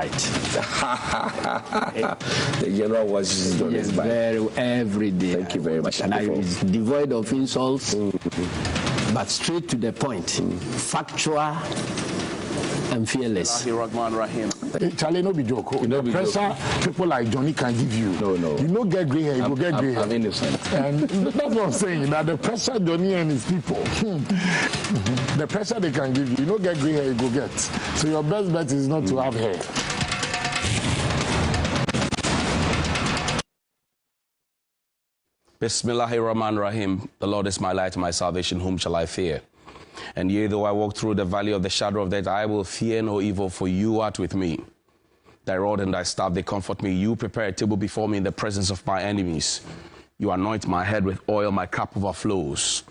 bite. The general was on his bite. Every day. Thank you very much. And I was devoid of insults, but straight to the point, factual and fearless. Charlie, no be joke. The pressure people like Johnnie can give you. No. You no get grey hair, you go get grey hair. I'm innocent. And that's what I'm saying. That the pressure Johnnie and his people, the pressure they can give you no get grey hair, you go get. So your best bet is not to have hair. Bismillahirrahmanirrahim. The Lord is my light, my salvation. Whom shall I fear? And yea, though I walk through the valley of the shadow of death, I will fear no evil, for you art with me. Thy rod and thy staff, they comfort me. You prepare a table before me in the presence of my enemies. You anoint my head with oil, my cup overflows.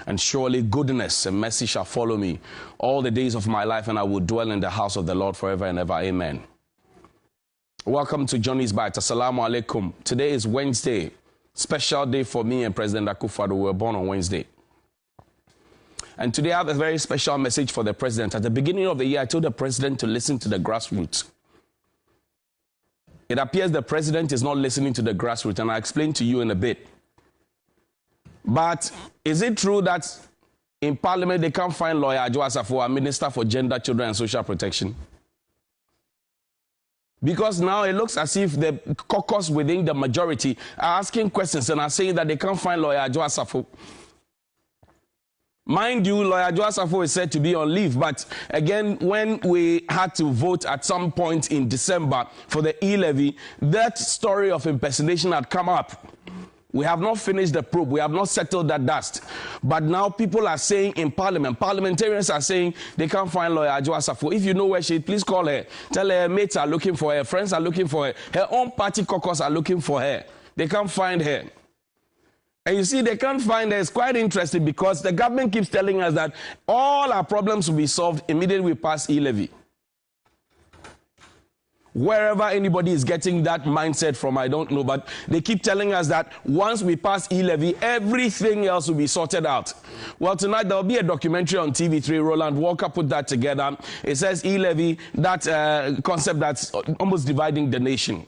And surely goodness and mercy shall follow me all the days of my life, and I will dwell in the house of the Lord forever and ever. Amen. Welcome to Johnny's Bite. Assalamu alaikum. Today is Wednesday. Special day for me and President Akufo-Addo. We were born on Wednesday. And today I have a very special message for the president. At the beginning of the year, I told the president to listen to the grassroots. It appears the president is not listening to the grassroots, and I'll explain to you in a bit. But is it true that in Parliament they can't find lawyer Adwo Asafo, a Minister for Gender, Children and Social Protection? Because now it looks as if the caucus within the majority are asking questions and are saying that they can't find lawyer Adwo Asafo. Mind you, lawyer Adwo Asafo is said to be on leave, but again, when we had to vote at some point in December for the e-levy, that story of impersonation had come up. We have not finished the probe. We have not settled that dust. But now people are saying in Parliament, parliamentarians are saying they can't find lawyer Adwo Asafo. If you know where she is, please call her. Tell her mates are looking for her, friends are looking for her, her own party caucus are looking for her. They can't find her. And you see, they can't find her. It's quite interesting because the government keeps telling us that all our problems will be solved immediately we pass e-levy. Wherever anybody is getting that mindset from, I don't know, but they keep telling us that once we pass e-levy, everything else will be sorted out. Well, tonight there will be a documentary on TV3. Roland Walker put that together. It says e-levy, that concept that's almost dividing the nation.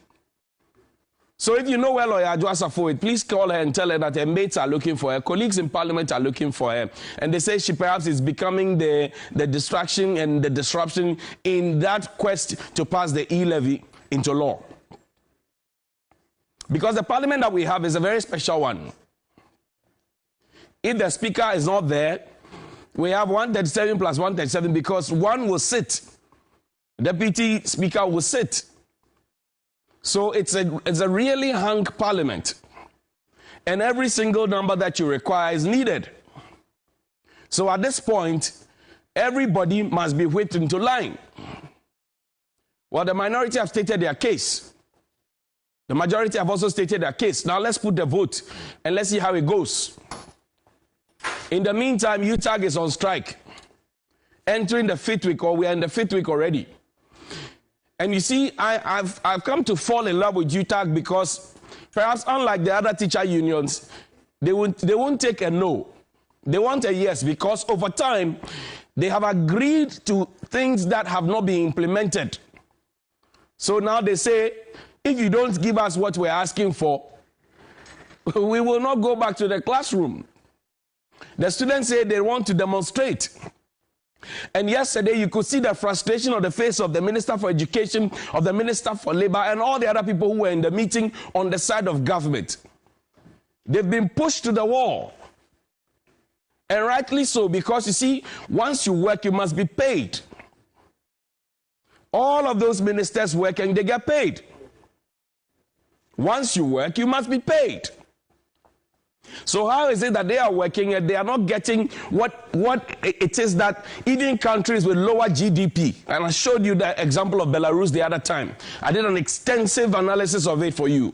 So if you know where lawyer Adwo Asafo is, please call her and tell her that her mates are looking for her, colleagues in Parliament are looking for her, and they say she perhaps is becoming the distraction and the disruption in that quest to pass the e-levy into law. Because the Parliament that we have is a very special one. If the Speaker is not there, we have 137 plus 137 because one will sit. Deputy Speaker will sit. So it's a really hung Parliament. And every single number that you require is needed. So at this point, everybody must be whipped into line. Well, the minority have stated their case. The majority have also stated their case. Now let's put the vote and let's see how it goes. In the meantime, UTAG is on strike. Entering the 5th week, or we are in the 5th week already. And you see, I've come to fall in love with UTAG because perhaps unlike the other teacher unions, they won't take a no. They want a yes because over time, they have agreed to things that have not been implemented. So now they say, if you don't give us what we're asking for, we will not go back to the classroom. The students say they want to demonstrate. And yesterday, you could see the frustration on the face of the Minister for Education, of the Minister for Labor, and all the other people who were in the meeting on the side of government. They've been pushed to the wall. And rightly so, because you see, once you work, you must be paid. All of those ministers working, they get paid. Once you work, you must be paid. So how is it that they are working and they are not getting what it is that even countries with lower GDP, and I showed you the example of Belarus the other time. I did an extensive analysis of it for you.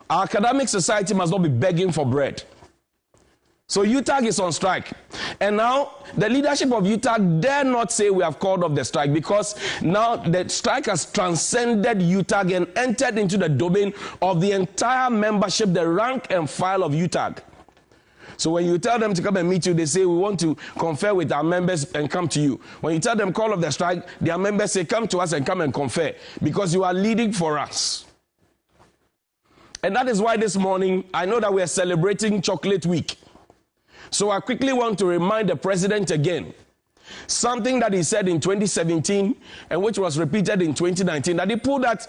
Our academic society must not be begging for bread. So UTAG is on strike. And now the leadership of UTAG dare not say we have called off the strike because now the strike has transcended UTAG and entered into the domain of the entire membership, the rank and file of UTAG. So when you tell them to come and meet you, they say, we want to confer with our members and come to you. When you tell them call off the strike, their members say, come to us and come and confer, because you are leading for us. And that is why this morning, I know that we are celebrating Chocolate Week. So I quickly want to remind the president again, something that he said in 2017 and which was repeated in 2019, that he pulled that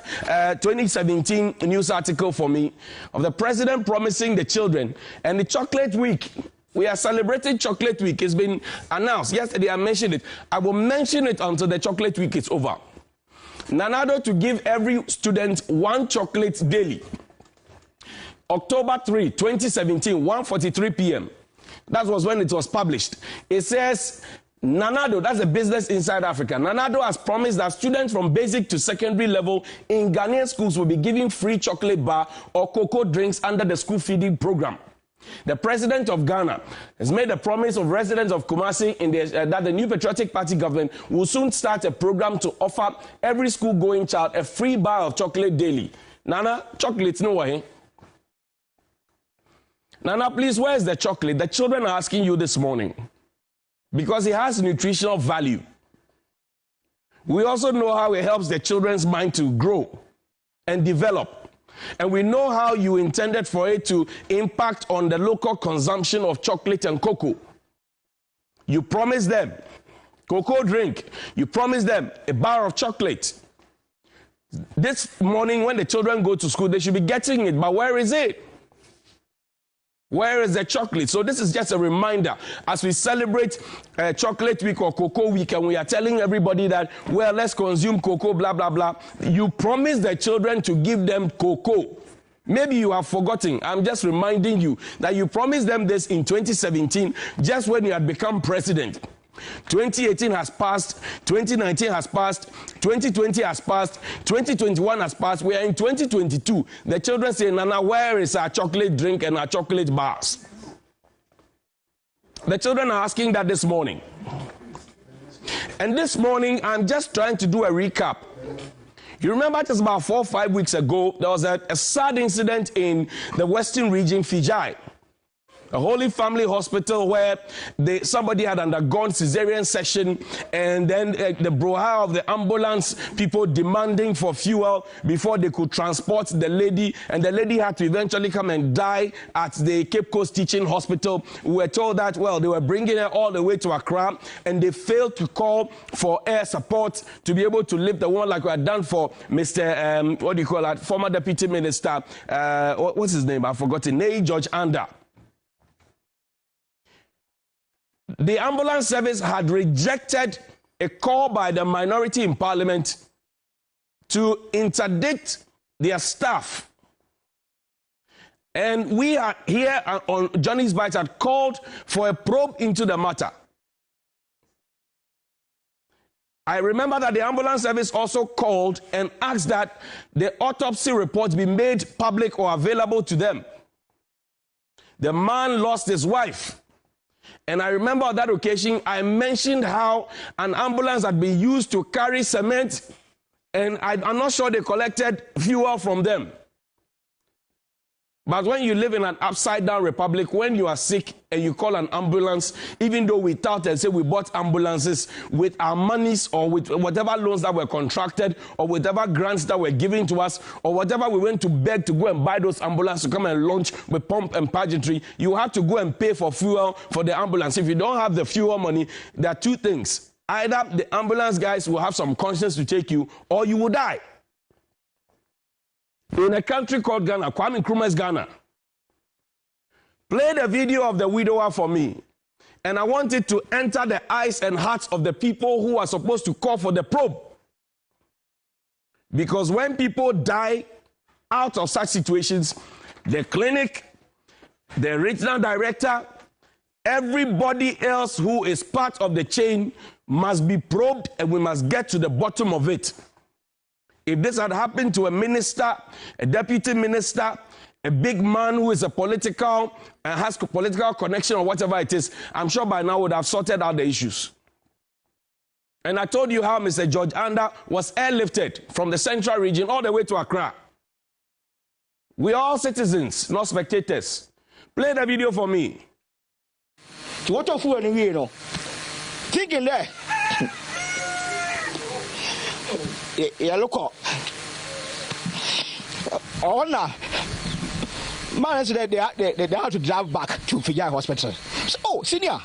2017 news article for me of the president promising the children. And the Chocolate Week, we are celebrating Chocolate Week. It's been announced. Yesterday I mentioned it. I will mention it until the Chocolate Week is over. Nanado to give every student 1 chocolate daily. October 3, 2017, 1:43 p.m. That was when it was published. It says, Nanado, that's a business inside Africa. Nanado has promised that students from basic to secondary level in Ghanaian schools will be given free chocolate bar or cocoa drinks under the school feeding program. The president of Ghana has made a promise of residents of Kumasi that the new Patriotic Party government will soon start a program to offer every school-going child a free bar of chocolate daily. Nana, chocolates no way. Nana, please, where is the chocolate? The children are asking you this morning. Because it has nutritional value. We also know how it helps the children's mind to grow and develop. And we know how you intended for it to impact on the local consumption of chocolate and cocoa. You promised them cocoa drink. You promised them a bar of chocolate. This morning when the children go to school, they should be getting it. But where is it? Where is the chocolate? So this is just a reminder as we celebrate Chocolate Week or Cocoa Week, and we are telling everybody that, well, let's consume cocoa, blah, blah, blah. You promised the children to give them cocoa. Maybe you have forgotten. I'm just reminding you that you promised them this in 2017, just when you had become president. 2018 has passed, 2019 has passed, 2020 has passed, 2021 has passed. We are in 2022. The children say, Nana, where is our chocolate drink and our chocolate bars? The children are asking that this morning. And this morning, I'm just trying to do a recap. You remember just about 4 or 5 weeks ago, there was a sad incident in the Western region, Fiji. A Holy Family Hospital where somebody had undergone cesarean section, and then the brouhaha of the ambulance people demanding for fuel before they could transport the lady, and the lady had to eventually come and die at the Cape Coast Teaching Hospital. We were told that, well, they were bringing her all the way to Accra, and they failed to call for air support to be able to lift the one like we had done for Mr. What do you call that? Former Deputy Minister, what's his name? I've forgotten. Nay George Anda. The ambulance service had rejected a call by the minority in Parliament to interdict their staff. And we are here on Johnny's Bites had called for a probe into the matter. I remember that the ambulance service also called and asked that the autopsy reports be made public or available to them. The man lost his wife. And I remember on that occasion, I mentioned how an ambulance had been used to carry cement, and I'm not sure they collected fuel from them. But when you live in an upside-down republic, when you are sick and you call an ambulance, even though we tout and say we bought ambulances with our monies or with whatever loans that were contracted or whatever grants that were given to us or whatever we went to beg to go and buy those ambulances to come and launch with pump and pageantry, you have to go and pay for fuel for the ambulance. If you don't have the fuel money, there are two things. Either the ambulance guys will have some conscience to take you, or you will die. In a country called Ghana, Kwame Nkrumah's Ghana, play the video of the widower for me. And I want it to enter the eyes and hearts of the people who are supposed to call for the probe. Because when people die out of such situations, the clinic, the regional director, everybody else who is part of the chain must be probed, and we must get to the bottom of it. If this had happened to a minister, a deputy minister, a big man who is a political and has political connection or whatever it is, I'm sure by now would have sorted out the issues. And I told you how Mr. George Anda was airlifted from the central region all the way to Accra. We are all citizens, not spectators. Play the video for me. To what of food and you know. Thinking there. Yeah, look up. Oh, no. Man said they have to drive back to Fijai Hospital. So, oh, senior.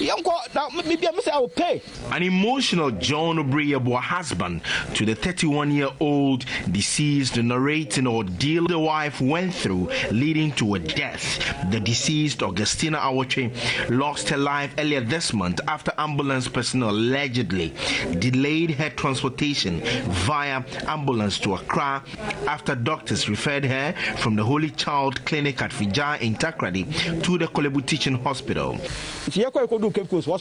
Maybe I will pay. An emotional John Obreyebo's husband to the 31-year-old deceased narrating the ordeal the wife went through, leading to a death. The deceased, Augustina Awoche, lost her life earlier this month after ambulance personnel allegedly delayed her transportation via ambulance to Accra after doctors referred her from the Holy Child Clinic at Fijai in Takrady to the Kolebu Teaching Hospital. Cape Coast was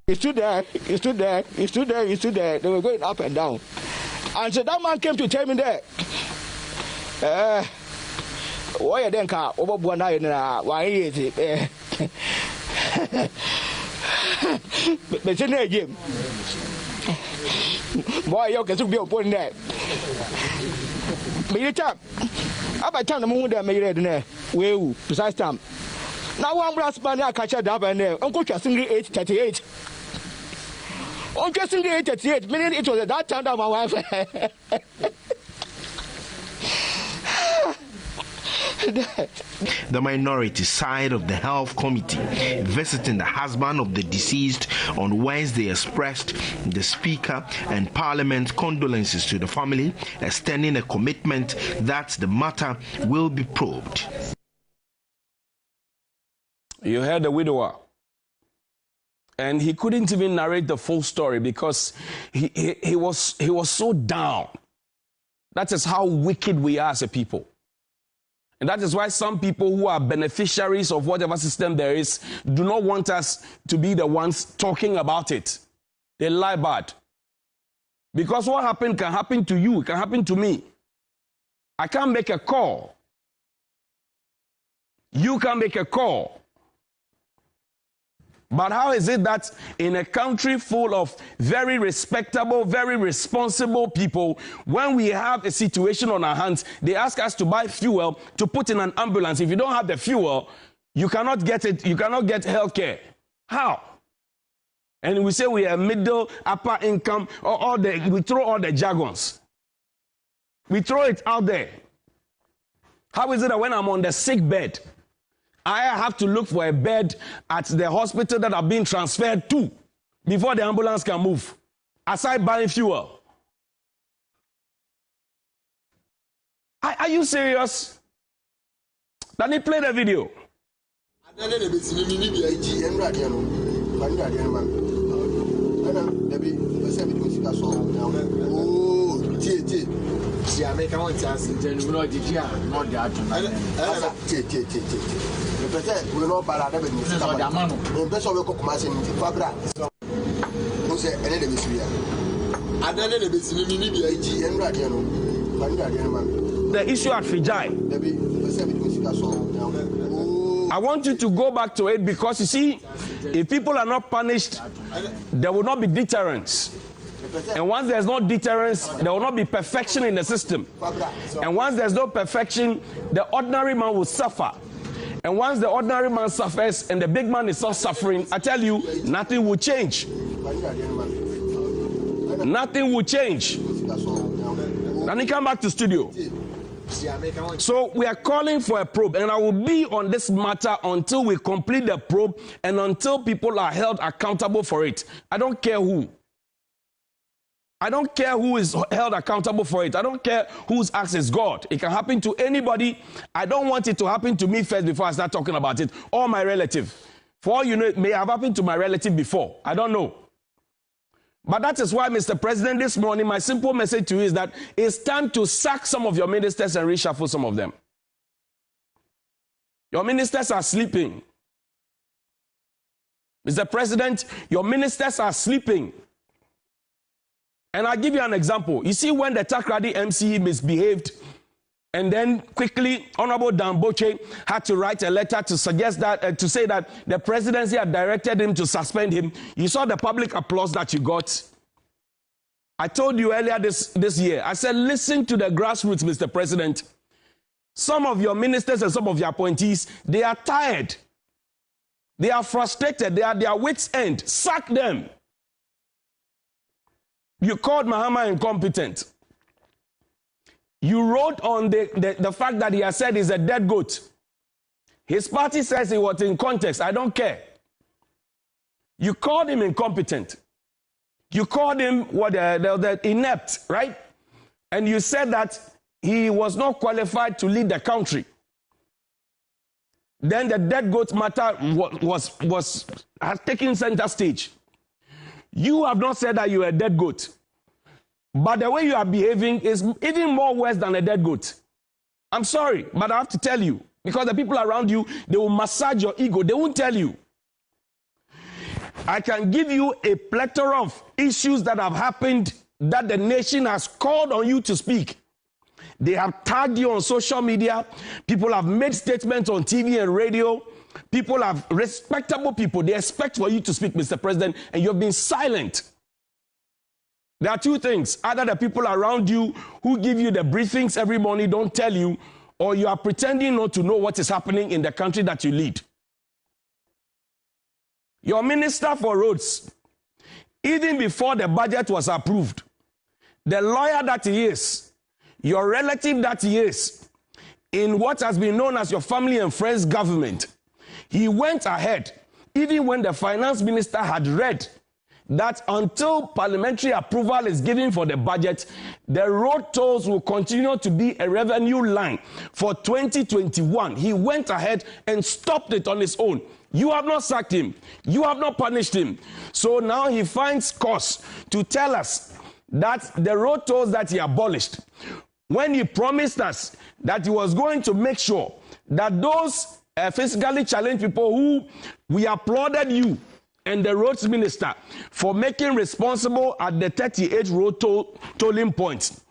he stood there. They were going up and down. And so that man came to tell me that why you then car over Buana why is it? But Jim. Boy, you can be upon that. But you tap. About time the moon that made it in there. Well, precise time. Now one brass band I catch up and there. Uncle Cassingly 838. Uncle Cassingly 838. Meaning it was at that time that my wife. The minority side of the health committee visiting the husband of the deceased on Wednesday expressed the speaker and parliament condolences to the family, extending a commitment that the matter will be probed. You heard the widower, and he couldn't even narrate the full story because he was so down. That is how wicked we are as a people. And that is why some people who are beneficiaries of whatever system there is do not want us to be the ones talking about it. They lie bad. Because what happened can happen to you, it can happen to me. I can't make a call. You can make a call. But how is it that in a country full of very respectable, very responsible people, when we have a situation on our hands, they ask us to buy fuel to put in an ambulance. If you don't have the fuel, you cannot get it, you cannot get health care. How? And we say we are middle, upper income, we throw all the jargons. We throw it out there. How is it that when I'm on the sick bed, I have to look for a bed at the hospital that I've been transferred to before the ambulance can move, aside buying fuel? Are you serious? Let me play the video. The issue at Fijai, I want you to go back to it because you see, if people are not punished, there will not be deterrence. And once there's no deterrence, there will not be perfection in the system. And once there's no perfection, the ordinary man will suffer. And once the ordinary man suffers and the big man is not suffering, I tell you, nothing will change. Nothing will change. Let me come back to studio. So we are calling for a probe, and I will be on this matter until we complete the probe and until people are held accountable for it. I don't care who. I don't care who is held accountable for it. I don't care whose act is God. It can happen to anybody. I don't want it to happen to me first before I start talking about it, or my relative. For all you know, it may have happened to my relative before. I don't know. But that is why, Mr. President, this morning, my simple message to you is that it's time to sack some of your ministers and reshuffle some of them. Your ministers are sleeping. Mr. President, your ministers are sleeping. And I'll give you an example. You see, when the Takrady MCE misbehaved, and then quickly, Honorable Damboche had to write a letter to suggest that, to say that the presidency had directed him to suspend him. You saw the public applause that you got. I told you earlier this year, I said, listen to the grassroots, Mr. President. Some of your ministers and some of your appointees, they are tired. They are frustrated. They are at their wits' end. Sack them. You called Mahama incompetent. You wrote on the fact that he has said he's a dead goat. His party says he was in context. I don't care. You called him incompetent. You called him the inept, right? And you said that he was not qualified to lead the country. Then the dead goat matter has taken center stage. You have not said that you are a dead goat. But the way you are behaving is even more worse than a dead goat. I'm sorry, but I have to tell you. Because the people around you, they will massage your ego. They won't tell you. I can give you a plethora of issues that have happened that the nation has called on you to speak. They have tagged you on social media. People have made statements on TV and radio. People have, respectable people, they expect for you to speak, Mr. President, and you have been silent. There are two things. Either the people around you who give you the briefings every morning don't tell you, or you are pretending not to know what is happening in the country that you lead. Your minister for roads, even before the budget was approved, the lawyer that he is, your relative that he is, in what has been known as your family and friends government, he went ahead, even when the finance minister had read that until parliamentary approval is given for the budget, the road tolls will continue to be a revenue line for 2021. He went ahead and stopped it on his own. You have not sacked him. You have not punished him. So now he finds cause to tell us that the road tolls that he abolished, when he promised us that he was going to make sure that those physically challenged people who we applauded you and the roads minister for making responsible at the 38 road tolling points,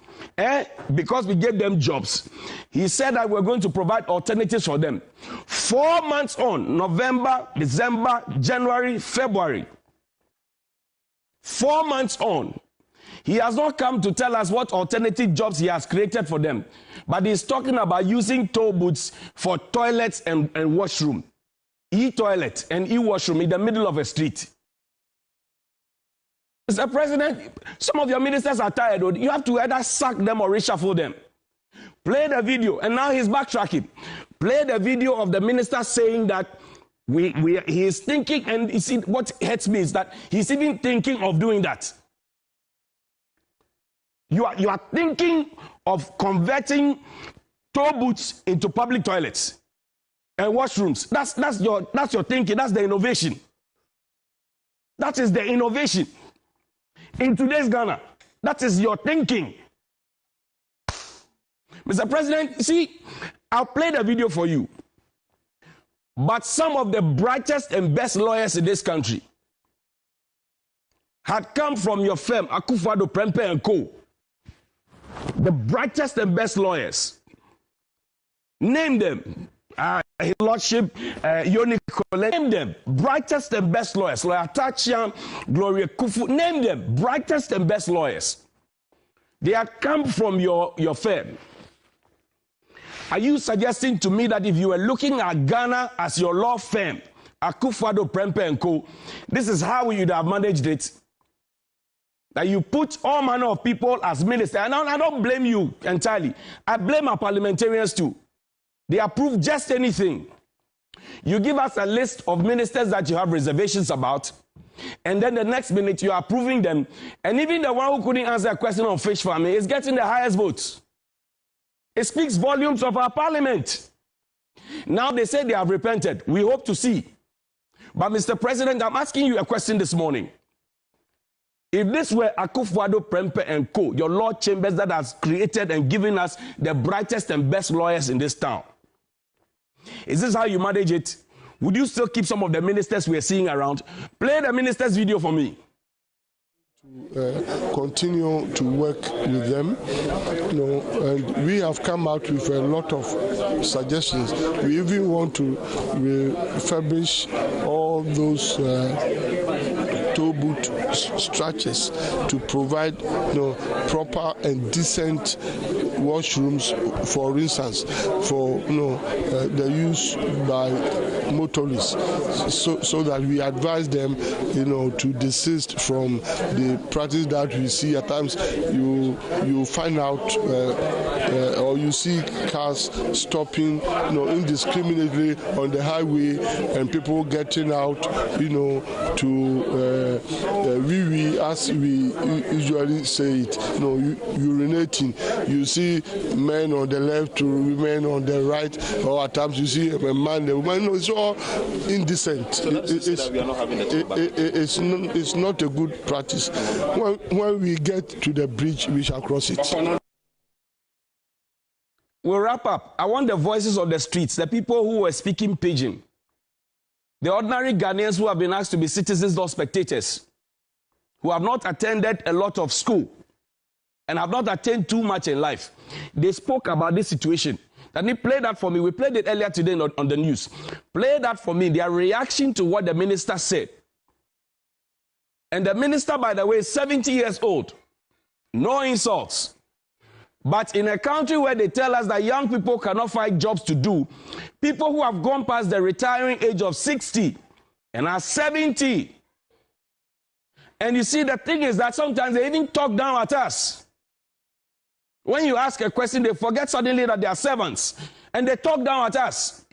because we gave them jobs. He said that we're going to provide alternatives for them. 4 months on, November, December, January, February. 4 months on. He has not come to tell us what alternative jobs he has created for them. But he's talking about using toll booths for toilets and washroom. E-toilet and e-washroom in the middle of a street. Mr. President, some of your ministers are tired. You have to either sack them or reshuffle them. Play the video, and now he's backtracking. Play the video of the minister saying that he is thinking, and you see, what hurts me is that he's even thinking of doing that. You are thinking of converting toll booths into public toilets and washrooms. That's your thinking. That's the innovation. That is the innovation. In today's Ghana, that is your thinking. Mr. President, see, I'll play the video for you. But some of the brightest and best lawyers in this country had come from your firm, Akufo-Addo, Prempeh & Co. The brightest and best lawyers. Name them. His Lordship, Johnnie, name them. Brightest and best lawyers. Lawyer Tachiam, Gloria Kufu, name them. Brightest and best lawyers. They had come from your firm. Are you suggesting to me that if you were looking at Ghana as your law firm, Akufo-Addo, Prempeh & Co., this is how you would have managed it? That you put all manner of people as ministers. And I don't blame you entirely. I blame our parliamentarians too. They approve just anything. You give us a list of ministers that you have reservations about, and then the next minute you are approving them, and even the one who couldn't answer a question on fish farming is getting the highest votes. It speaks volumes of our parliament. Now they say they have repented. We hope to see. But Mr. President, I'm asking you a question this morning. If this were Akufo-Addo, Prempeh & Co., your law chambers that has created and given us the brightest and best lawyers in this town, is this how you manage it? Would you still keep some of the ministers we are seeing around? Play the minister's video for me. Continue to work with them, and we have come out with a lot of suggestions. We even want to refurbish all those toll booth structures to provide proper and decent washrooms, for instance, for the use by motorists, so that we advise them to desist from the practice that we see at times. You find out or you see cars stopping indiscriminately on the highway and people getting out to wee as we usually say it, urinating. You see men on the left, women on the right, or at times you see a man, a woman. It's all indecent. So it's not a good practice. When we get to the bridge, we shall cross it. We'll wrap up. I want the voices of the streets, the people who were speaking pidgin, the ordinary Ghanaians who have been asked to be citizens or spectators, who have not attended a lot of school and have not attained too much in life. They spoke about this situation. Can you play that for me? We played it earlier today on the news. Play that for me, their reaction to what the minister said. And the minister, by the way, is 70 years old. No insults. But in a country where they tell us that young people cannot find jobs to do, people who have gone past the retiring age of 60 and are 70. And you see, the thing is that sometimes they even talk down at us. When you ask a question, they forget suddenly that they are servants. And they talk down at us.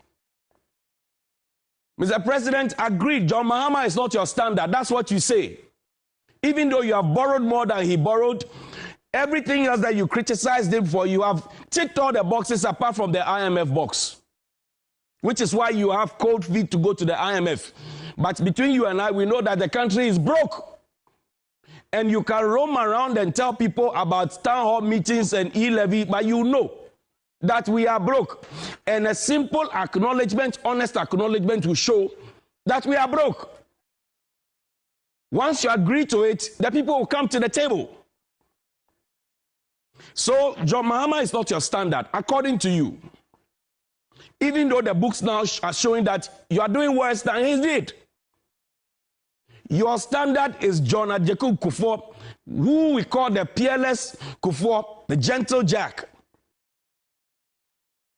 Mr. President, agreed, John Mahama is not your standard. That's what you say. Even though you have borrowed more than he borrowed, everything else that you criticized him for, you have ticked all the boxes apart from the IMF box. Which is why you have cold feet to go to the IMF. But between you and I, we know that the country is broke. And you can roam around and tell people about town hall meetings and e-levy, but you know that we are broke. And a simple acknowledgement, honest acknowledgement will show that we are broke. Once you agree to it, the people will come to the table. So, John Mahama is not your standard, according to you. Even though the books now are showing that you are doing worse than he did. Your standard is John Adjeku Kufuor, who we call the peerless Kufuor, the gentle Jack.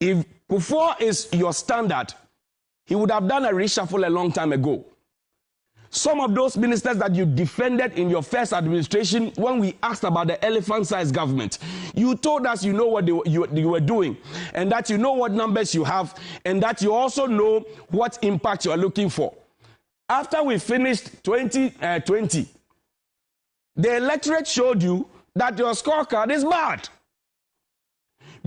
If Kufuor is your standard, he would have done a reshuffle a long time ago. Some of those ministers that you defended in your first administration, when we asked about the elephant-sized government, you told us you know what you were doing, and that you know what numbers you have, and that you also know what impact you are looking for. After we finished 2020, the electorate showed you that your scorecard is bad.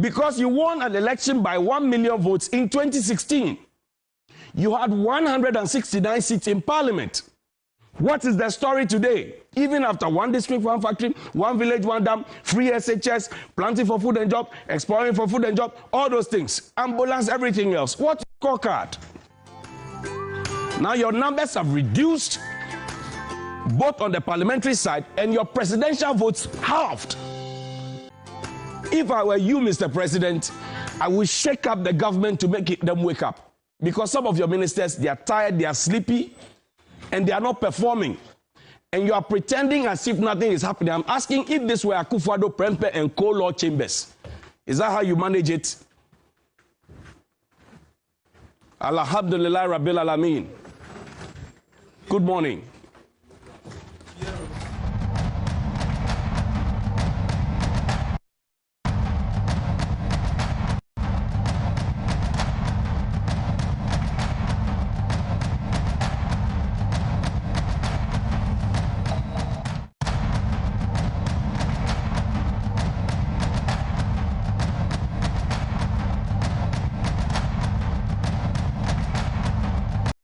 Because you won an election by 1 million votes in 2016. You had 169 seats in parliament. What is the story today? Even after one district, one factory, one village, one dam, free SHS, planting for food and job, exploring for food and job, all those things, ambulance, everything else. What scorecard? Now your numbers have reduced, both on the parliamentary side, and your presidential votes halved. If I were you, Mr. President, I would shake up the government to make them wake up. Because some of your ministers, they are tired, they are sleepy, and they are not performing. And you are pretending as if nothing is happening. I'm asking if this were Akufo-Addo, Prempeh, and co-law chambers. Is that how you manage it? Alhamdulillah Rabbil Alameen. Good morning.